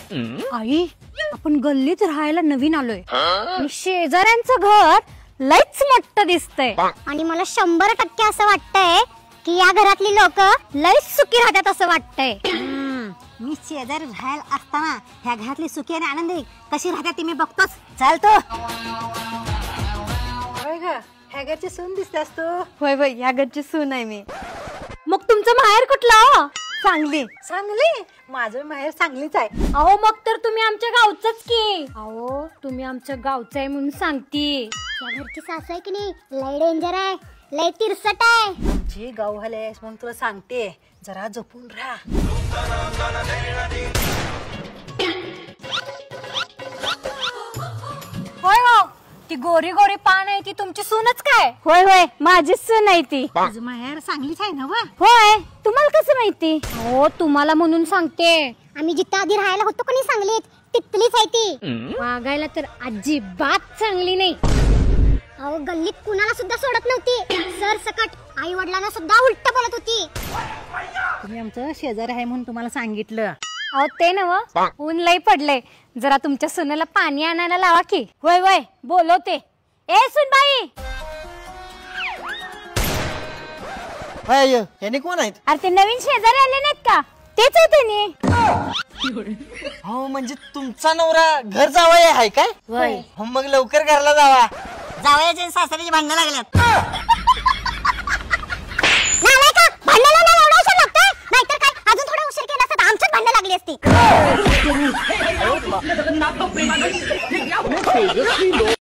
आई, आपण गल्लीत राहायला नवीन आलोय आणि शेजाऱ्यांचं घर लयच मोठं दिसतंय आणि मला 100% असं वाटतंय की या घरातली लोक लयच सुखी राहतात असं वाटतंय। मी शेजारी राहायला असताना ह्या घरातली सुखी आणि आनंदी कशी राहतात ती मी बघतोच। चालतो ह्या घरची सून दिसतेस तू। होय होय, या घरची सून आहे मी। मग तुमचं माहेर कुठलं? सांगली। सांगली? माझं माहेर सांगलीच आहे। अहो मग तर तुम्ही आमच्या गावचंच की। अहो तुम्ही आमच्या गावचं आहे म्हणून सांगते। या घरची सासू आहे की नाही लय डेंजर आहे, लय तिरसट आहे। जी गाव हलेस म्हणून तुला सांगते जरा जपून राहा। होय हो, ती गोरी गोरी पान आहे ती तुमची सूनच काय? होय होय, माझीच सून आहे ती। तुझं माहेर सांगलीच आहे ना व? होय, तुम्हाला कसं माहिती? हो तुम्हाला म्हणून सांगते। आम्ही जिथं आधी राहायला होतो का नाही सांगलीत तिथलीच आहे ती। वागायला तर अजिबात चांगली नाही। अहो गल्लीत कुणाला सुद्धा सोडत नव्हती, सर सकट आई वडिलांना सुद्धा उलट बोलत होती। तुम्ही आमचं शेजारी आहे म्हणून तुम्हाला सांगितलं। अहो ते नव, ऊन लई पडले, जरा तुमच्या सुनेला पाणी आणायला लावा की। होय होय, बोलवते। ए सुनबाई, याने कोण आहेत? अरे ते नवीन शेजारी आले नाहीत का? तेच आहे त्यांनी। हो म्हणजे तुमचा नवरा घर जावई आहे काय? होय। हो मग लवकर घरला जावा। जावयाचे सासऱ्याची भांडणं लागल्यात। भांडायला एवढा उशीर लागतोय? नाहीतर काय अजून थोडा उशीर केला असता आमच्यात भांडणं लागली असती।